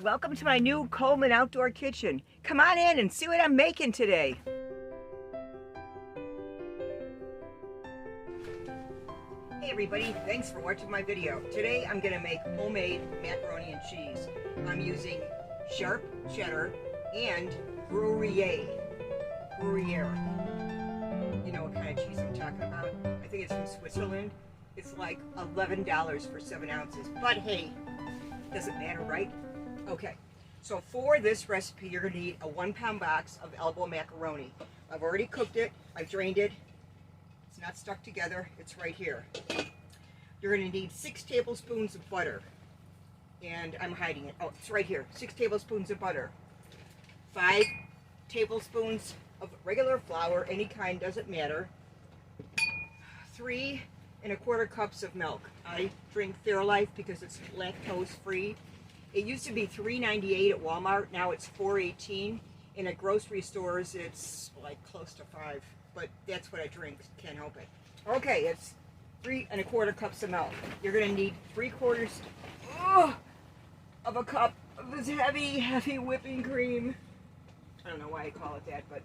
Welcome to my new Coleman outdoor kitchen. Come on in and see what I'm making today. Hey everybody, thanks for watching my video. Today I'm going to make homemade macaroni and cheese. I'm using sharp cheddar and Gruyere. You know what kind of cheese I'm talking about? I think it's from Switzerland. It's like $11 for 7 ounces. But hey, doesn't matter, right? Okay, so for this recipe, you're going to need a 1 pound box of elbow macaroni. I've already cooked it. I've drained it. It's not stuck together. It's right here. You're going to need 6 tablespoons of butter. And I'm hiding it. Oh, it's right here. 6 tablespoons of butter. 5 tablespoons of regular flour, any kind, doesn't matter. 3 1/4 cups of milk. I drink Fairlife because it's lactose free. It used to be $3.98 at Walmart. Now it's $4.18. And at grocery stores, it's like close to $5. But that's what I drink. Can't help it. Okay, it's 3 1/4 cups of milk. You're going to need 3/4 of a cup of this heavy whipping cream. I don't know why I call it that, but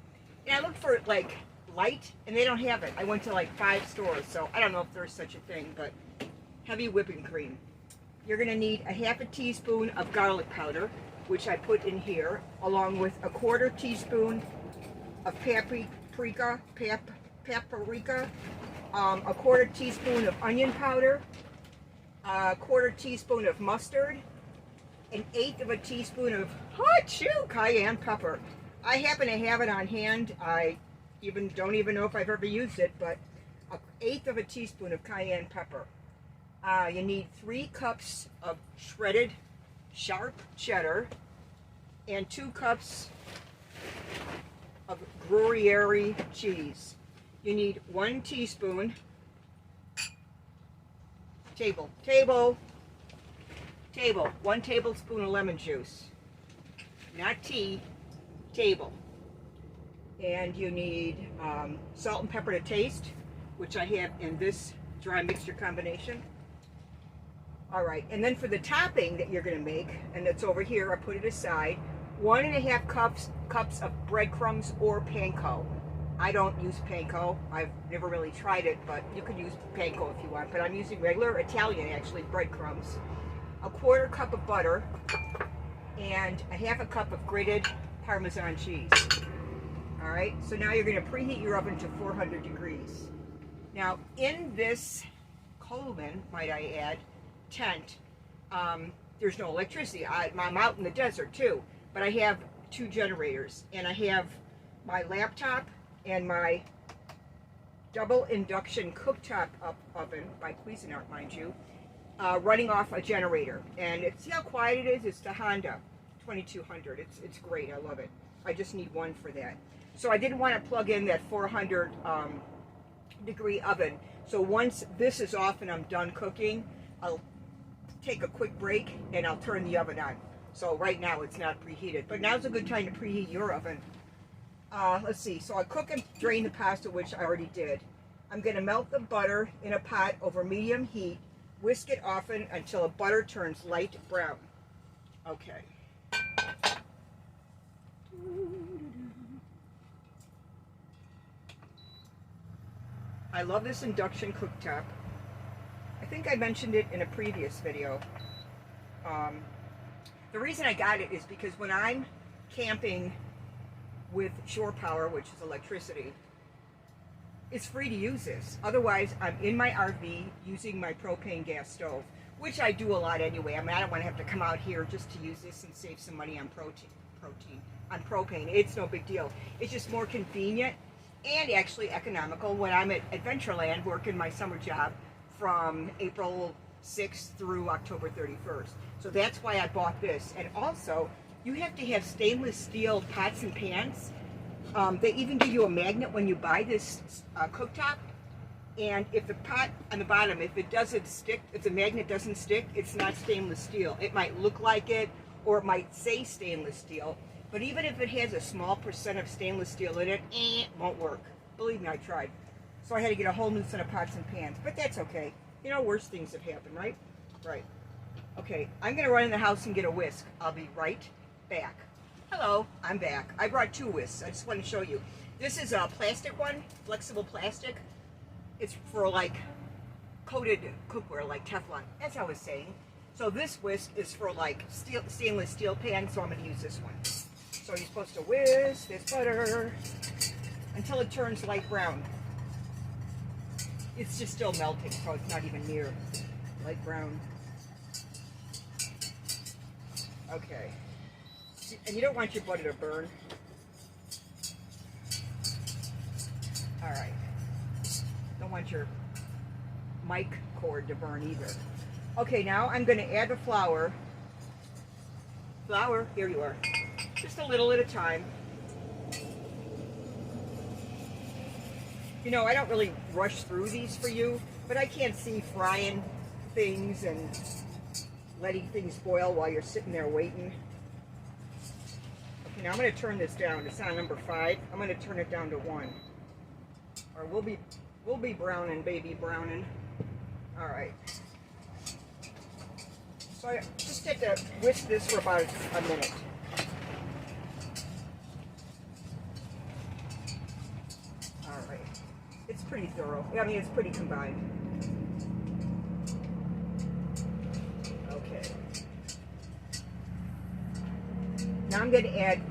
I looked for like light, and they don't have it. I went to like 5 stores, so I don't know if there's such a thing, but heavy whipping cream. You're going to need a 1/2 teaspoon of garlic powder, which I put in here, along with a 1/4 teaspoon of paprika, a 1/4 teaspoon of onion powder, a 1/4 teaspoon of mustard, 1/8 of a teaspoon of cayenne pepper. I happen to have it on hand. I don't even know if I've ever used it, but 1/8 of a teaspoon of cayenne pepper. You need 3 cups of shredded sharp cheddar and 2 cups of Gruyere cheese. You need 1 teaspoon, 1 tablespoon of lemon juice, not tea, table. And you need salt and pepper to taste, which I have in this dry mixture combination. All right, and then for the topping that you're going to make, and that's over here, I put it aside, 1 1/2 cups of breadcrumbs or panko. I don't use panko. I've never really tried it, but you can use panko if you want. But I'm using regular Italian, actually, breadcrumbs. A 1/4 cup of butter, and a 1/2 cup of grated Parmesan cheese. All right, so now you're going to preheat your oven to 400 degrees. Now, in this Coleman, might I add, tent, there's no electricity. I'm out in the desert too, but I have 2 generators, and I have my laptop and my double induction cooktop oven by Cuisinart, mind you, running off a generator. And see how quiet it is? It's the Honda 2200. It's great. I love it. I just need one for that. So I didn't want to plug in that 400 degree oven. So once this is off and I'm done cooking, I'll take a quick break and I'll turn the oven on. So right now it's not preheated, but now's a good time to preheat your oven. Let's see, so I cook and drain the pasta, which I already did. I'm going to melt the butter in a pot over medium heat, whisk it often until the butter turns light brown. Okay. I love this induction cooktop. I think I mentioned it in a previous video. The reason I got it is because when I'm camping with shore power, which is electricity, it's free to use this. Otherwise, I'm in my RV using my propane gas stove, which I do a lot anyway. I mean, I don't want to have to come out here just to use this and save some money on propane. It's no big deal. It's just more convenient and actually economical when I'm at Adventureland working my summer job from April 6th through October 31st. So that's why I bought this. And also, you have to have stainless steel pots and pans. They even give you a magnet when you buy this cooktop. And if the pot on the bottom, if it doesn't stick, if the magnet doesn't stick, it's not stainless steel. It might look like it, or it might say stainless steel. But even if it has a small % of stainless steel in it, it won't work. Believe me, I tried. So I had to get a whole new set of pots and pans. But that's okay. You know, worse things have happened, right? Right. Okay, I'm gonna run in the house and get a whisk. I'll be right back. Hello, I'm back. I brought 2 whisks. I just want to show you. This is a plastic one, flexible plastic. It's for like coated cookware, like Teflon, as I was saying. So this whisk is for like stainless steel pan, so I'm gonna use this one. So you're supposed to whisk this butter until it turns light brown. It's just still melting, so it's not even near light brown. Okay. And you don't want your butter to burn. All right. Don't want your mic cord to burn either. Okay, now I'm going to add the flour. Flour, here you are. Just a little at a time. You know, I don't really rush through these for you, but I can't see frying things and letting things boil while you're sitting there waiting. Okay, now I'm going to turn this down. It's on number 5. I'm going to turn it down to 1. Or we'll be browning, baby browning. All right. So I just get to whisk this for about a minute. All right. It's pretty thorough. I mean, it's pretty combined. Okay. Now I'm going to add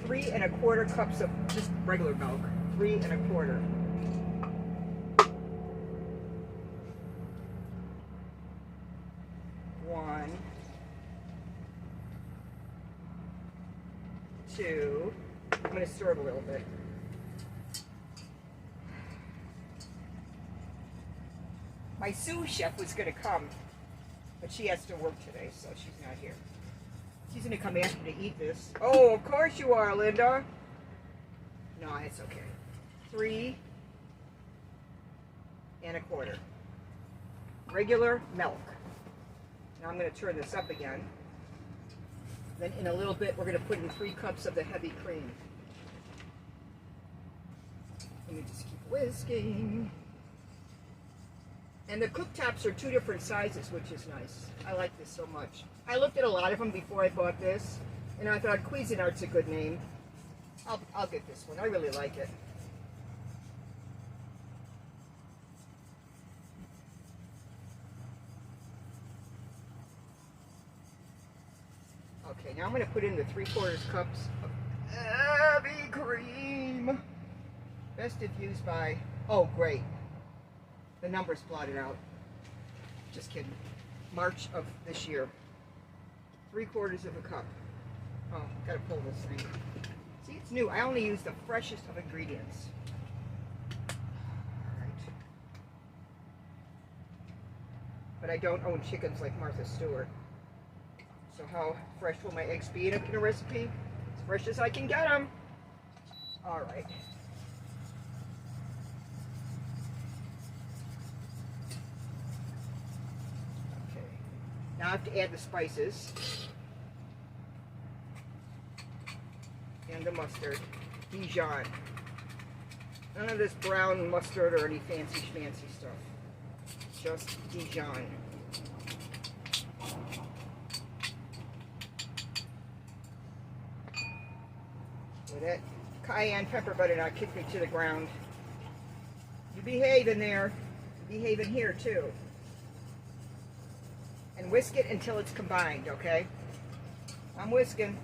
3 1/4 cups of just regular milk. 3 1/4. One, 2. I'm going to stir it a little bit. My sous chef was going to come, but she has to work today, so she's not here. She's going to come after to eat this. Oh, of course you are, Linda. No, it's okay. 3 1/4. Regular milk. Now I'm going to turn this up again. Then in a little bit, we're going to put in 3 cups of the heavy cream. Let me just keep whisking. And the cooktops are 2 different sizes, which is nice. I like this so much. I looked at a lot of them before I bought this, and I thought Cuisinart's a good name. I'll get this one. I really like it. Okay, now I'm going to put in the 3/4 cups of heavy cream. Best if used by, oh great, the number's blotted out. Just kidding. March of this year. 3/4 cup. Oh, gotta pull this thing. See, it's new. I only use the freshest of ingredients. All right. But I don't own chickens like Martha Stewart. So how fresh will my eggs be in a recipe? As fresh as I can get them. All right. Okay. Now I have to add the spices. And the mustard. Jeon. None of this brown mustard or any fancy schmancy stuff. Just Jeon. That cayenne pepper better not kick me to the ground. You behave in there. Behave in here too. And whisk it until it's combined, okay? I'm whisking.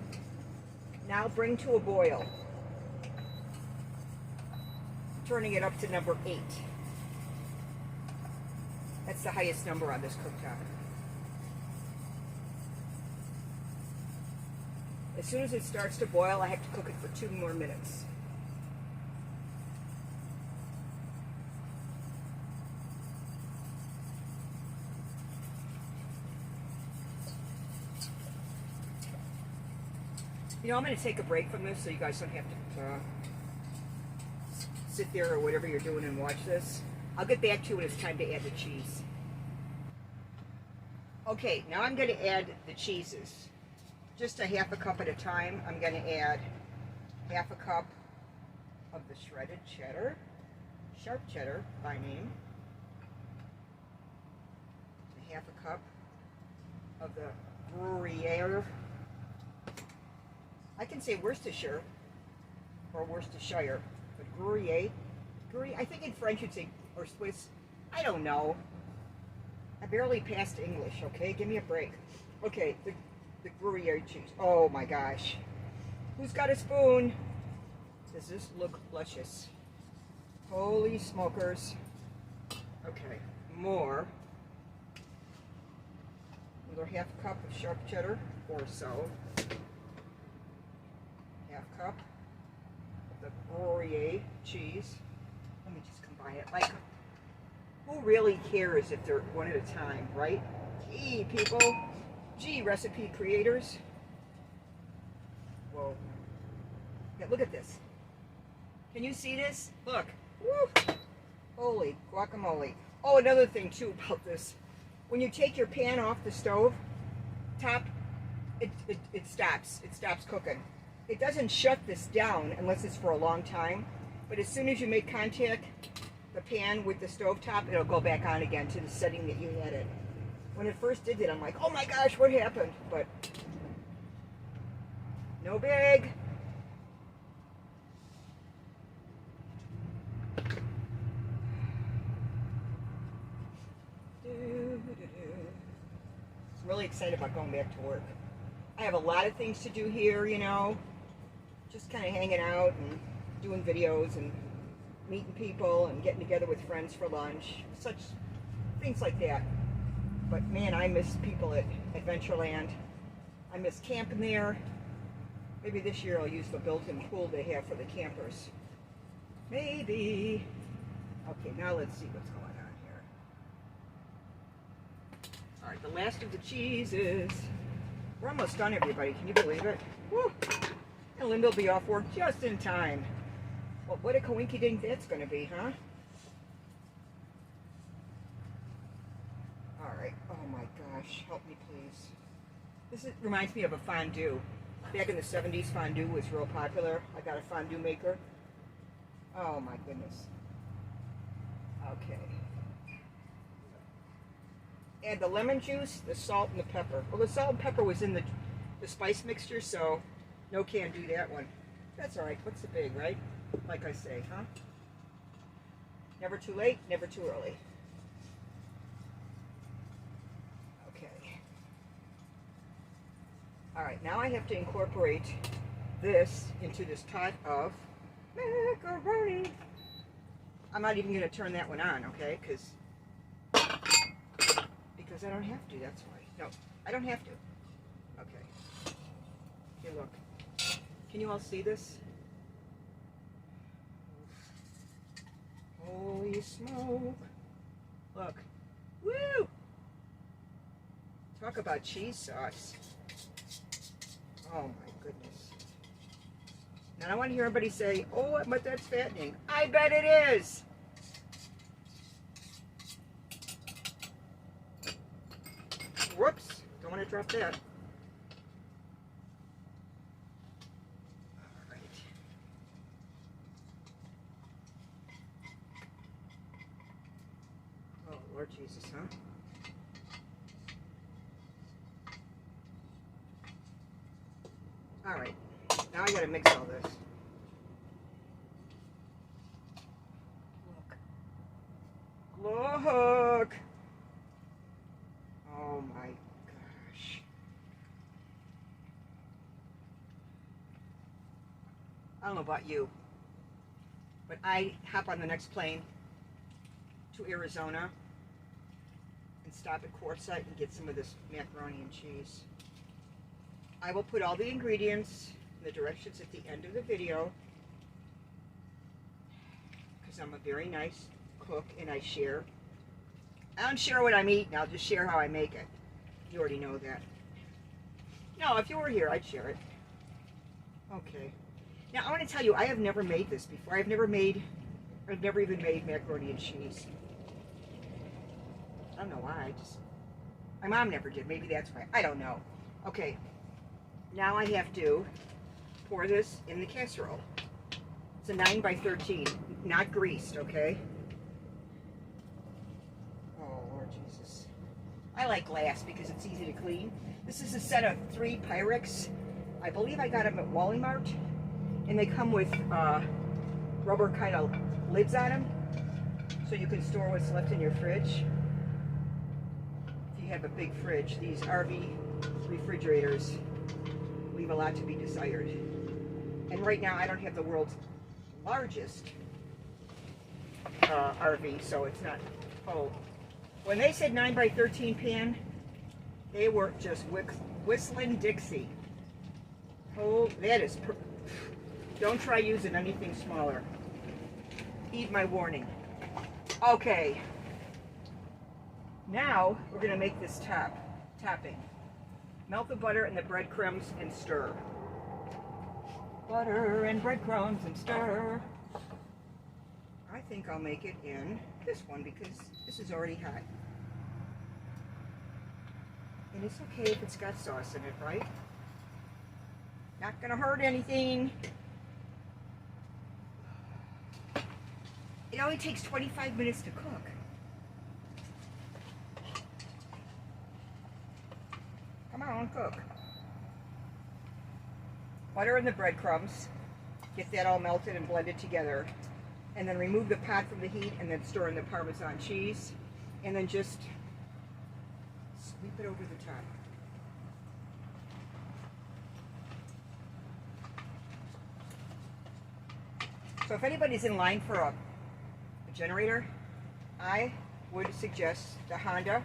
Now bring to a boil. Turning it up to number 8. That's the highest number on this cooktop. As soon as it starts to boil, I have to cook it for 2 more minutes. You know, I'm going to take a break from this so you guys don't have to sit there or whatever you're doing and watch this. I'll get back to you when it's time to add the cheese. Okay, now I'm going to add the cheeses. Just a 1/2 cup at a time. I'm going to add 1/2 cup of the shredded cheddar, sharp cheddar by name, 1/2 cup of the Gruyere. I can say Worcestershire or Worcestershire, but Gruyere, I think in French you'd say, or Swiss, I don't know. I barely passed English, okay? Give me a break. Okay, the Gruyere cheese. Oh my gosh. Who's got a spoon? Does this look luscious? Holy smokers. Okay, more. Another half cup of sharp cheddar or so. Half cup of the Gruyere cheese. Let me just combine it. Like, who really cares if they're one at a time, right? Gee, people. Gee, recipe creators. Whoa. Yeah, look at this. Can you see this? Look. Woo. Holy guacamole. Oh, another thing too about this. When you take your pan off the stove top, it stops. It stops cooking. It doesn't shut this down unless it's for a long time. But as soon as you make contact, the pan with the stove top, it'll go back on again to the setting that you had it. When it first did it, I'm like, oh my gosh, what happened? But no big. I'm really excited about going back to work. I have a lot of things to do here, you know, just kind of hanging out and doing videos and meeting people and getting together with friends for lunch, such things like that. But man, I miss people at Adventureland. I miss camping there. Maybe this year I'll use the built-in pool they have for the campers. Maybe. Okay, now let's see what's going on here. All right, the last of the cheeses. We're almost done, everybody. Can you believe it? Woo! And Linda will be off work just in time. Well, what a coinky-dink that's going to be, huh? All right. Oh my gosh, help me please. This reminds me of a fondue. Back in the 70s, fondue was real popular. I got a fondue maker. Oh my goodness. Okay. Add the lemon juice, the salt, and the pepper. Well, the salt and pepper was in the spice mixture, so no can't do that one. That's all right. What's the big, right? Like I say, huh? Never too late, never too early. Okay. All right, now I have to incorporate this into this pot of macaroni. I'm not even going to turn that one on, okay? Because I don't have to, that's why. No, I don't have to. Okay. Here, look. Can you all see this? Holy smoke. Look. Woo! Talk about cheese sauce. Oh my goodness. Now I want to hear everybody say, oh, but that's fattening. I bet it is. Whoops. Don't want to drop that. All right. Oh, Lord Jesus, huh? All right. Now I got to mix all this. Look. Look. Oh my gosh. I don't know about you, but I hop on the next plane to Arizona and stop at Quartzsite and get some of this macaroni and cheese. I will put all the ingredients and the directions at the end of the video because I'm a very nice cook and I share. I don't share what I'm eating, I'll just share how I make it. You already know that. No, if you were here, I'd share it. Okay. Now, I want to tell you, I have never made this before. I've never even made macaroni and cheese. I don't know why, my mom never did. Maybe that's why. I don't know. Okay. Now I have to pour this in the casserole. It's a 9 by 13, not greased, okay? I I like glass because it's easy to clean. This is a set of 3 Pyrex. I believe I got them at Walmart. And they come with rubber kind of lids on them, so you can store what's left in your fridge. If you have a big fridge, these RV refrigerators leave a lot to be desired. And right now I don't have the world's largest RV, so it's not full. When they said 9 by 13 pan, they were just whistling Dixie. Oh, that is... Don't try using anything smaller. Heed my warning. Okay. Now we're going to make this topping. Melt the butter and the breadcrumbs and stir. Butter and breadcrumbs and stir. I think I'll make it in this one because this is already hot. And it's okay if it's got sauce in it, right? Not going to hurt anything. It only takes 25 minutes to cook. Come on, cook. Butter and the breadcrumbs. Get that all melted and blended together. And then remove the pot from the heat and then stir in the Parmesan cheese. And then just sweep it over the top. So if anybody's in line for a generator, I would suggest the Honda.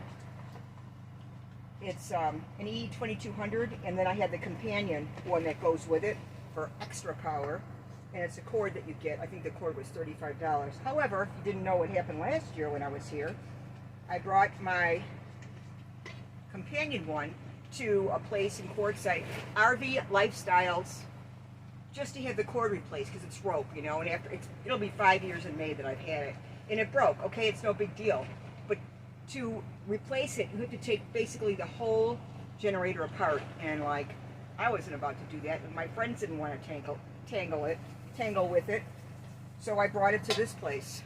It's an E2200, and then I had the companion one that goes with it for extra power, and it's a cord that you get. I think the cord was $35. However, if you didn't know what happened last year when I was here, I brought my companion one to a place in Quartzsite, RV Lifestyles, just to have the cord replaced because it's rope, you know, and after it'll be 5 years in May that I've had it, and it broke. Okay, it's no big deal, but to replace it, you have to take basically the whole generator apart, and like I wasn't about to do that, and my friends didn't want to tangle with it, so I brought it to this place.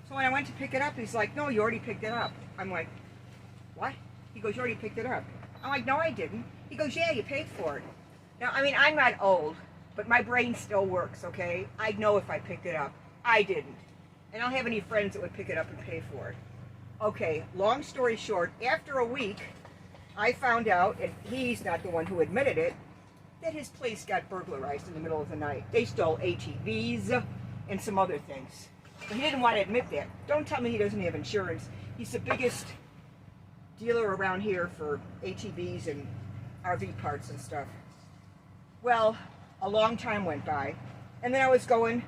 So when I went to pick it up, he's like, "No, you already picked it up." I'm like, "What?" He goes, "You already picked it up." I'm like, "No, I didn't." He goes, "Yeah, you paid for it." Now, I mean, I'm not old, but my brain still works, okay? I'd know if I picked it up. I didn't. And I don't have any friends that would pick it up and pay for it. Okay, long story short, after a week, I found out, and he's not the one who admitted it, that his place got burglarized in the middle of the night. They stole ATVs and some other things. But he didn't want to admit that. Don't tell me he doesn't have insurance. He's the biggest dealer around here for ATVs and RV parts and stuff. Well, a long time went by, and then I was going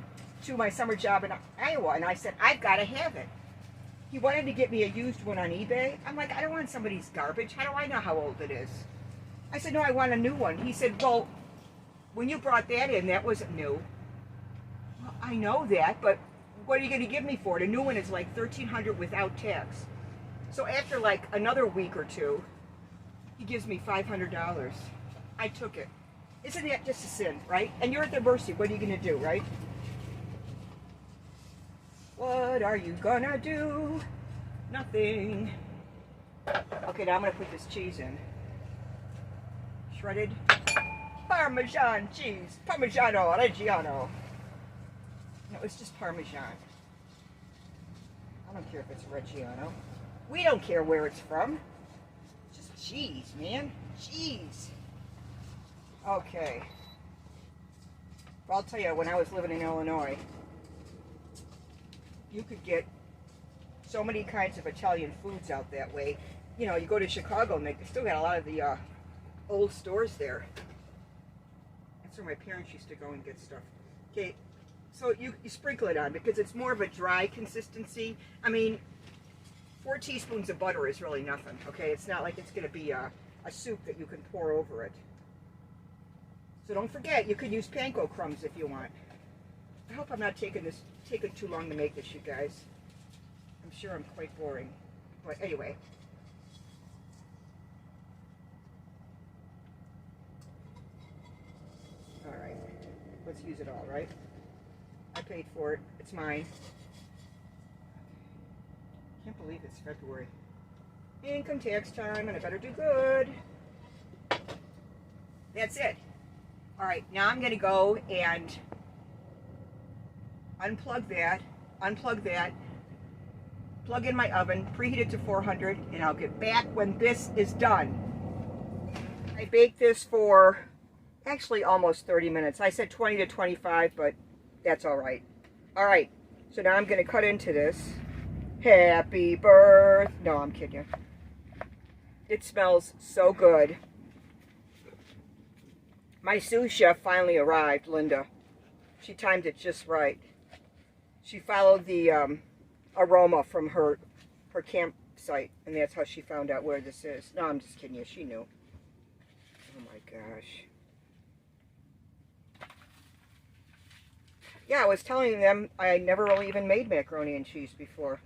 to my summer job in Iowa, and I said, "I've got to have it." He wanted to get me a used one on eBay. I'm like, "I don't want somebody's garbage. How do I know how old it is?" I said, "No, I want a new one." He said, "Well, when you brought that in, that wasn't new." Well, I know that, but what are you going to give me for it? A new one is like $1,300 without tax. So after like another week or two, he gives me $500. I took it. Isn't that just a sin, right? And you're at their mercy. What are you going to do, right? What are you going to do? Nothing. Okay, now I'm going to put this cheese in. Shredded Parmesan cheese. Parmigiano Reggiano. No, it's just Parmesan. I don't care if it's Reggiano. We don't care where it's from. It's just cheese, man. Cheese. Okay. Well, I'll tell you, when I was living in Illinois, you could get so many kinds of Italian foods out that way. You know, you go to Chicago and they still got a lot of the old stores there. That's where my parents used to go and get stuff. Okay, so you sprinkle it on because it's more of a dry consistency. I mean, 4 teaspoons of butter is really nothing, okay? It's not like it's going to be a soup that you can pour over it. So don't forget, you could use panko crumbs if you want. I hope I'm not taking too long to make this, you guys. I'm sure I'm quite boring. But anyway. Alright. Let's use it all, right? I paid for it. It's mine. Can't believe it's February. Income tax time, and I better do good. That's it. All right, now I'm going to go and unplug that, plug in my oven, preheat it to 400, and I'll get back when this is done. I baked this for actually almost 30 minutes. I said 20 to 25, but that's all right. All right, so now I'm going to cut into this. Happy birthday. No, I'm kidding you. It smells so good. My sous chef finally arrived, Linda. She timed it just right. She followed the aroma from her campsite, and that's how she found out where this is. No, I'm just kidding you. She knew. Oh my gosh. Yeah, I was telling them I never really even made macaroni and cheese before.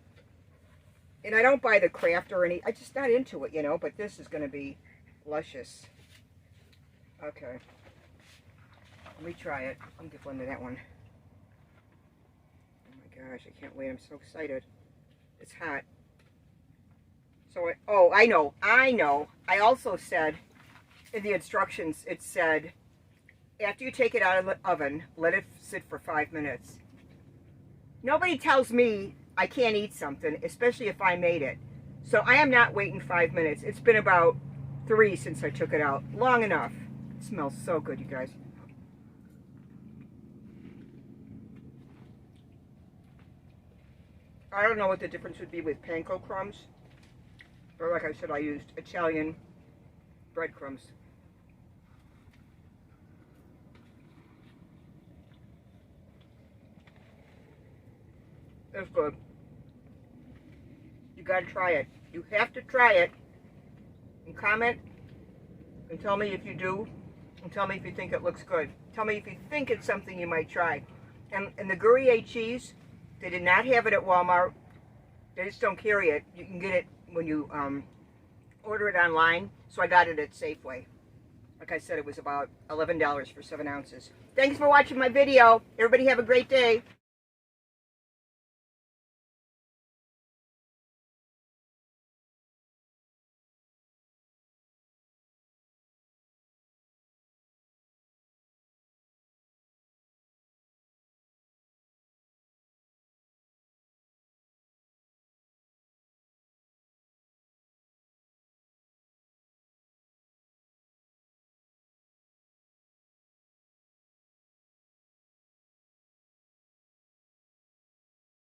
And I don't buy the Kraft or any, I'm just not into it, you know, but this is going to be luscious. Okay. Let me try it. I'll give one to that one. Oh my gosh, I can't wait. I'm so excited. It's hot. So, I know. I also said, in the instructions, it said, after you take it out of the oven, let it sit for 5 minutes. Nobody tells me I can't eat something, especially if I made it. So I am not waiting 5 minutes. It's been about 3 since I took it out. Long enough. It smells so good, you guys. I don't know what the difference would be with panko crumbs. But like I said, I used Italian breadcrumbs. It's good. You gotta try it. You have to try it. And comment and tell me if you do. And tell me if you think it looks good. Tell me if you think it's something you might try. And the Gruyere cheese, they did not have it at Walmart. They just don't carry it. You can get it when you order it online. So I got it at Safeway. Like I said, it was about $11 for 7 ounces. Thanks for watching my video. Everybody have a great day.